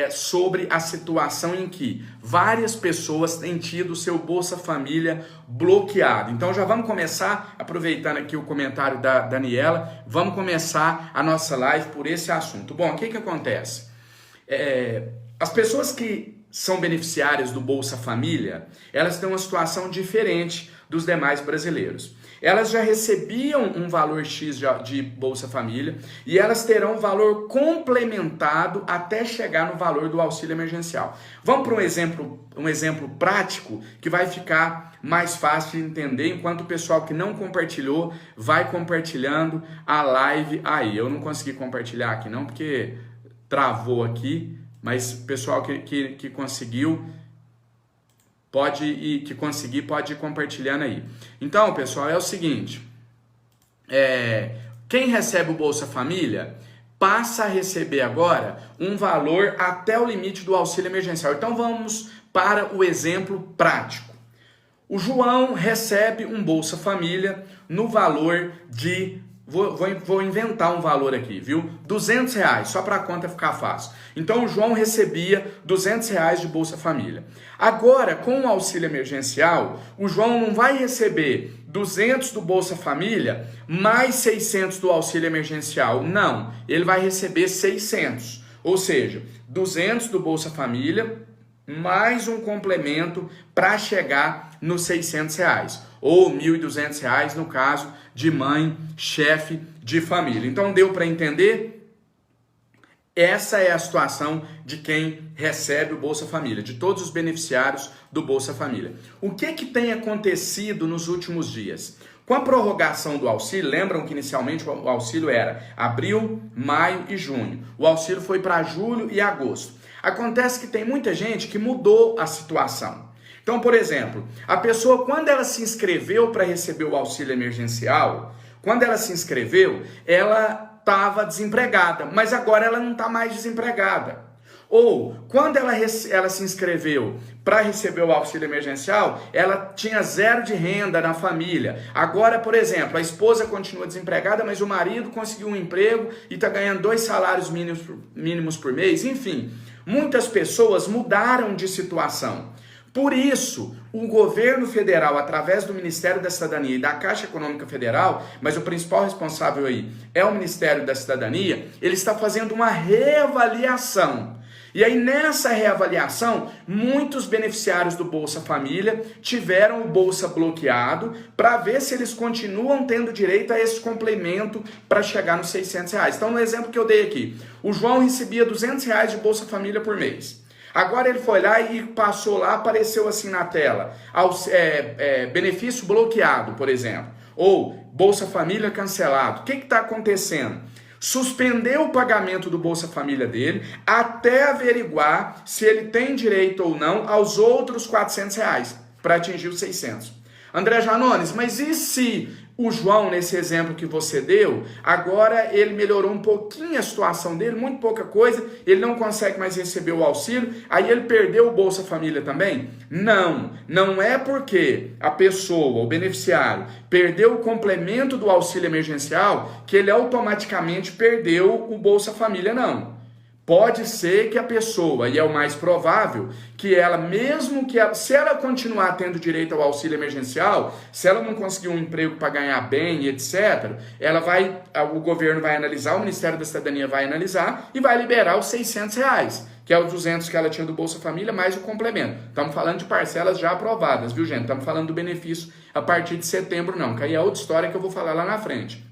sobre a situação em que várias pessoas têm tido o seu Bolsa Família bloqueado. Então já vamos começar, aproveitando aqui o comentário da Daniela, vamos começar a nossa live por esse assunto. Bom, o que acontece? As pessoas que são beneficiárias do Bolsa Família, elas têm uma situação diferente dos demais brasileiros. Elas já recebiam um valor X de Bolsa Família e elas terão um valor complementado até chegar no valor do auxílio emergencial. Vamos para um exemplo prático que vai ficar mais fácil de entender, enquanto o pessoal que não compartilhou vai compartilhando a live aí. Eu não consegui compartilhar aqui não, porque travou aqui, mas o pessoal que conseguiu... pode ir compartilhando aí. Então, pessoal, é o seguinte. Quem recebe o Bolsa Família passa a receber agora um valor até o limite do auxílio emergencial. Então, vamos para o exemplo prático. O João recebe um Bolsa Família no valor de... Vou inventar um valor aqui, viu? R$200, só para a conta ficar fácil. Então, o João recebia R$200 de Bolsa Família. Agora, com o auxílio emergencial, o João não vai receber 200 do Bolsa Família mais 600 do auxílio emergencial. Não, ele vai receber 600. Ou seja, 200 do Bolsa Família mais um complemento para chegar nos R$600. Ou R$1.200 no caso de mãe, chefe de família. Então deu para entender? Essa é a situação de quem recebe o Bolsa Família, de todos os beneficiários do Bolsa Família. O que tem acontecido nos últimos dias? Com a prorrogação do auxílio, lembram que inicialmente o auxílio era abril, maio e junho. O auxílio foi para julho e agosto. Acontece que tem muita gente que mudou a situação. Então, por exemplo, a pessoa, quando ela se inscreveu para receber o auxílio emergencial, quando ela se inscreveu, ela estava desempregada, mas agora ela não está mais desempregada. Ou, quando ela se inscreveu para receber o auxílio emergencial, ela tinha 0 de renda na família. Agora, por exemplo, a esposa continua desempregada, mas o marido conseguiu um emprego e está ganhando 2 salários mínimos por mês. Enfim, muitas pessoas mudaram de situação. Por isso, o governo federal, através do Ministério da Cidadania e da Caixa Econômica Federal, mas o principal responsável aí é o Ministério da Cidadania, ele está fazendo uma reavaliação. E aí, nessa reavaliação, muitos beneficiários do Bolsa Família tiveram o Bolsa bloqueado para ver se eles continuam tendo direito a esse complemento para chegar nos R$600. Então, no exemplo que eu dei aqui, o João recebia R$200 de Bolsa Família por mês. Agora ele foi lá e passou lá, apareceu assim na tela, benefício bloqueado, por exemplo, ou Bolsa Família cancelado. O que está acontecendo? Suspendeu o pagamento do Bolsa Família dele até averiguar se ele tem direito ou não aos outros R$400 para atingir os 600. André Janones, mas e se o João, nesse exemplo que você deu, agora ele melhorou um pouquinho a situação dele, muito pouca coisa, ele não consegue mais receber o auxílio, aí ele perdeu o Bolsa Família também? Não é porque a pessoa, o beneficiário, perdeu o complemento do auxílio emergencial que ele automaticamente perdeu o Bolsa Família, não. Pode ser que a pessoa, e é o mais provável, que ela, mesmo que ela, se ela continuar tendo direito ao auxílio emergencial, se ela não conseguir um emprego para ganhar bem, etc., o governo vai analisar, o Ministério da Cidadania vai analisar e vai liberar os R$600, que é os 200 que ela tinha do Bolsa Família, mais o complemento. Estamos falando de parcelas já aprovadas, viu, gente? Estamos falando do benefício a partir de setembro, não, que aí é outra história que eu vou falar lá na frente.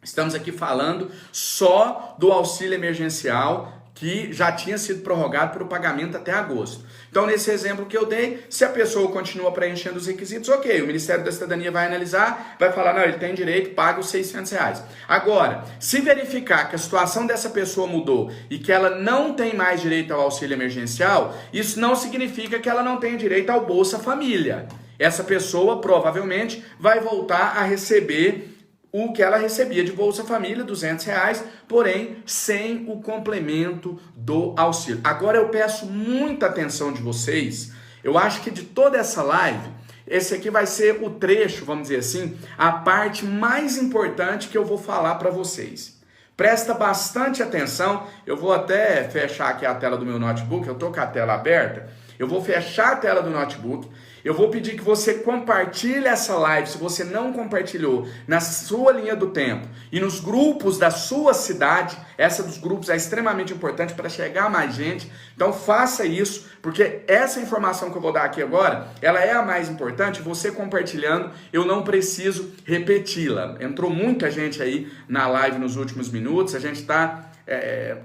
Estamos aqui falando só do auxílio emergencial, que já tinha sido prorrogado para o pagamento até agosto. Então, nesse exemplo que eu dei, se a pessoa continua preenchendo os requisitos, ok, o Ministério da Cidadania vai analisar, vai falar, não, ele tem direito, paga os R$600. Agora, se verificar que a situação dessa pessoa mudou e que ela não tem mais direito ao auxílio emergencial, isso não significa que ela não tem direito ao Bolsa Família. Essa pessoa, provavelmente, vai voltar a receber o que ela recebia de Bolsa Família, R$200, porém sem o complemento do auxílio. Agora eu peço muita atenção de vocês, eu acho que de toda essa live, esse aqui vai ser o trecho, vamos dizer assim, a parte mais importante que eu vou falar para vocês. Presta bastante atenção. Eu vou até fechar aqui a tela do meu notebook, eu estou com a tela aberta. Eu vou fechar a tela do notebook. Eu vou pedir que você compartilhe essa live, se você não compartilhou, na sua linha do tempo e nos grupos da sua cidade. Essa dos grupos é extremamente importante para chegar a mais gente. Então faça isso, porque essa informação que eu vou dar aqui agora, ela é a mais importante. Você compartilhando, eu não preciso repeti-la. Entrou muita gente aí na live nos últimos minutos, a gente está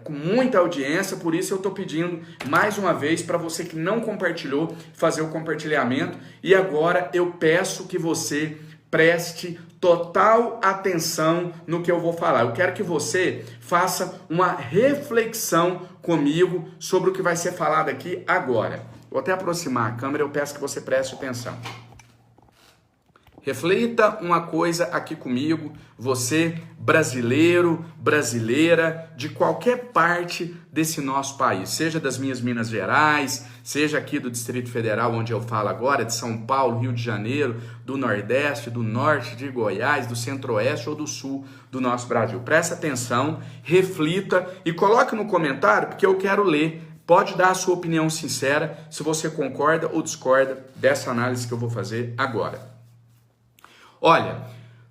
com muita audiência, por isso eu estou pedindo mais uma vez para você que não compartilhou, fazer o compartilhamento. E agora eu peço que você preste total atenção no que eu vou falar. Eu quero que você faça uma reflexão comigo sobre o que vai ser falado aqui agora. Vou até aproximar a câmera, eu peço que você preste atenção. Reflita uma coisa aqui comigo, você brasileiro, brasileira, de qualquer parte desse nosso país, seja das minhas Minas Gerais, seja aqui do Distrito Federal, onde eu falo agora, de São Paulo, Rio de Janeiro, do Nordeste, do Norte, de Goiás, do Centro-Oeste ou do Sul do nosso Brasil. Presta atenção, reflita e coloque no comentário, porque eu quero ler. Pode dar a sua opinião sincera, se você concorda ou discorda dessa análise que eu vou fazer agora. Olha,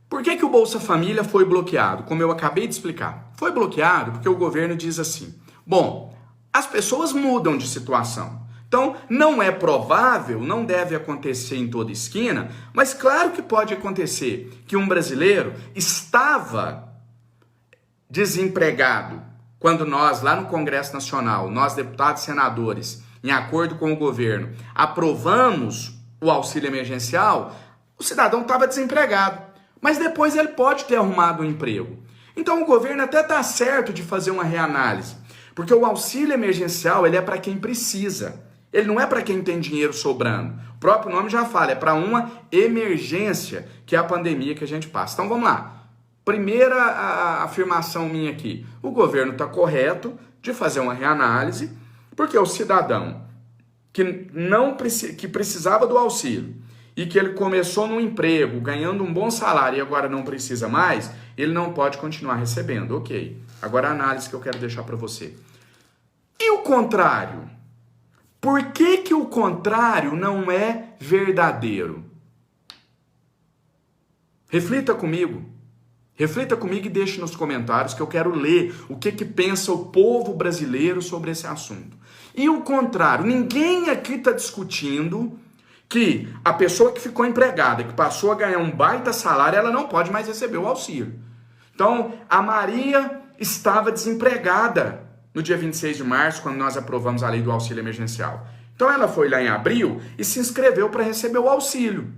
por que o Bolsa Família foi bloqueado? Como eu acabei de explicar. Foi bloqueado porque o governo diz assim: bom, as pessoas mudam de situação. Então, não é provável, não deve acontecer em toda esquina, mas claro que pode acontecer que um brasileiro estava desempregado quando nós, lá no Congresso Nacional, nós deputados e senadores, em acordo com o governo, aprovamos o auxílio emergencial. O cidadão estava desempregado, mas depois ele pode ter arrumado um emprego. Então o governo até está certo de fazer uma reanálise, porque o auxílio emergencial ele é para quem precisa, ele não é para quem tem dinheiro sobrando. O próprio nome já fala, é para uma emergência, que é a pandemia que a gente passa. Então vamos lá, primeira afirmação minha aqui, o governo está correto de fazer uma reanálise, porque o cidadão que precisava do auxílio, e que ele começou no emprego, ganhando um bom salário e agora não precisa mais, ele não pode continuar recebendo. Ok. Agora a análise que eu quero deixar para você. E o contrário? Por que o contrário não é verdadeiro? Reflita comigo. Reflita comigo e deixe nos comentários que eu quero ler o que pensa o povo brasileiro sobre esse assunto. E o contrário? Ninguém aqui está discutindo que a pessoa que ficou empregada, que passou a ganhar um baita salário, ela não pode mais receber o auxílio. Então, a Maria estava desempregada no dia 26 de março, quando nós aprovamos a lei do auxílio emergencial. Então, ela foi lá em abril e se inscreveu para receber o auxílio.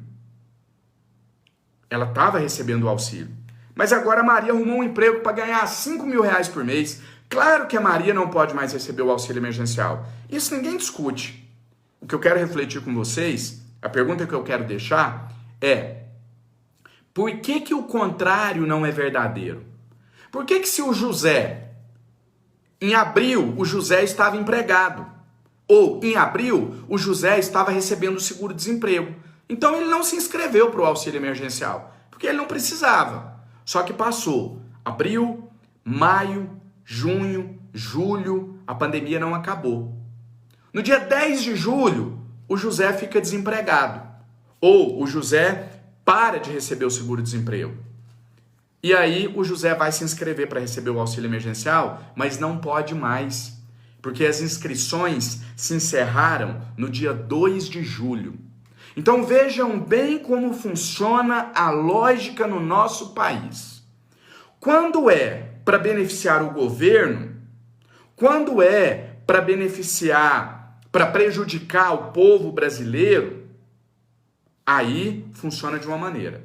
Ela estava recebendo o auxílio. Mas agora a Maria arrumou um emprego para ganhar R$5.000 por mês. Claro que a Maria não pode mais receber o auxílio emergencial. Isso ninguém discute. O que eu quero refletir com vocês, a pergunta que eu quero deixar é: por que o contrário não é verdadeiro? Por que se o José, em abril, o José estava empregado, ou em abril, o José estava recebendo o seguro-desemprego, então ele não se inscreveu para o auxílio emergencial, porque ele não precisava. Só que passou abril, maio, junho, julho, a pandemia não acabou. No dia 10 de julho, o José fica desempregado. Ou o José para de receber o seguro-desemprego. E aí o José vai se inscrever para receber o auxílio emergencial, mas não pode mais. Porque as inscrições se encerraram no dia 2 de julho. Então vejam bem como funciona a lógica no nosso país. Quando é para beneficiar o governo, quando é para beneficiar, para prejudicar o povo brasileiro, aí funciona de uma maneira.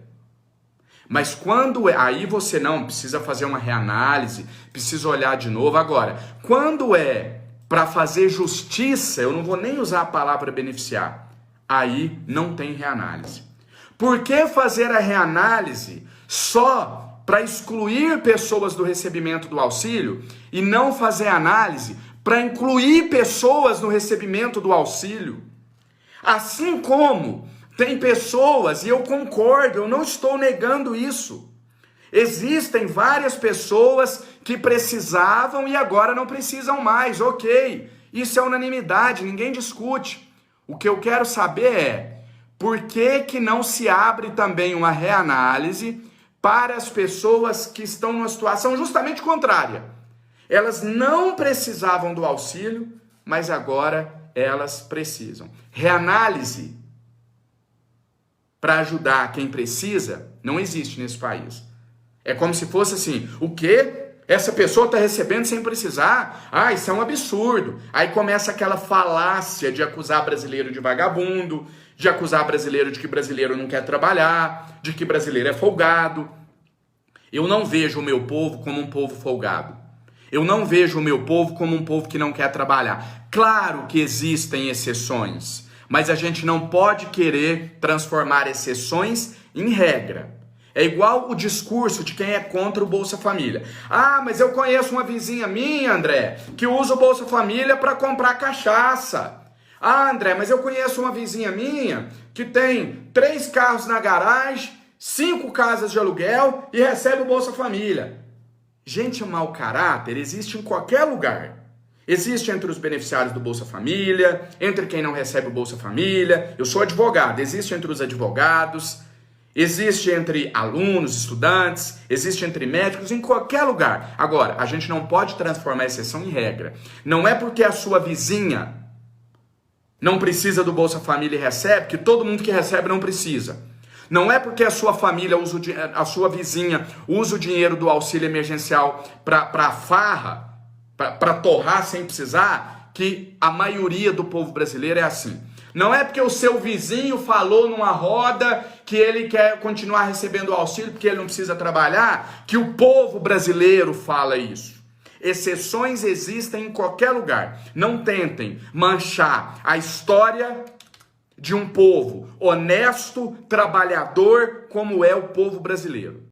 Mas quando é, aí você não precisa fazer uma reanálise, precisa olhar de novo. Agora, quando é para fazer justiça, eu não vou nem usar a palavra beneficiar, aí não tem reanálise. Por que fazer a reanálise só para excluir pessoas do recebimento do auxílio e não fazer análise para incluir pessoas no recebimento do auxílio? Assim como tem pessoas, e eu concordo, eu não estou negando isso, Existem várias pessoas que precisavam e agora não precisam mais, ok. Isso é unanimidade, ninguém discute. O que eu quero saber é, por que não se abre também uma reanálise para as pessoas que estão numa situação justamente contrária? Elas não precisavam do auxílio, mas agora elas precisam. Reanálise para ajudar quem precisa não existe nesse país. É como se fosse assim, o quê? Essa pessoa está recebendo sem precisar? Ah, isso é um absurdo. Aí começa aquela falácia de acusar brasileiro de vagabundo, de acusar brasileiro de que brasileiro não quer trabalhar, de que brasileiro é folgado. Eu não vejo o meu povo como um povo folgado. Eu não vejo o meu povo como um povo que não quer trabalhar. Claro que existem exceções, mas a gente não pode querer transformar exceções em regra. É igual o discurso de quem é contra o Bolsa Família. Ah, mas eu conheço uma vizinha minha, André, que usa o Bolsa Família para comprar cachaça. Ah, André, mas eu conheço uma vizinha minha que tem 3 carros na garagem, 5 casas de aluguel e recebe o Bolsa Família. Gente mau caráter existe em qualquer lugar. Existe entre os beneficiários do Bolsa Família, entre quem não recebe o Bolsa Família. Eu sou advogado, existe entre os advogados, existe entre alunos, estudantes, existe entre médicos, em qualquer lugar. Agora, a gente não pode transformar a exceção em regra. Não é porque a sua vizinha não precisa do Bolsa Família e recebe, que todo mundo que recebe não precisa. Não é porque a sua família, a sua vizinha usa o dinheiro do auxílio emergencial para farra, para torrar sem precisar, que a maioria do povo brasileiro é assim. Não é porque o seu vizinho falou numa roda que ele quer continuar recebendo o auxílio porque ele não precisa trabalhar, que o povo brasileiro fala isso. Exceções existem em qualquer lugar. Não tentem manchar a história de um povo honesto, trabalhador, como é o povo brasileiro.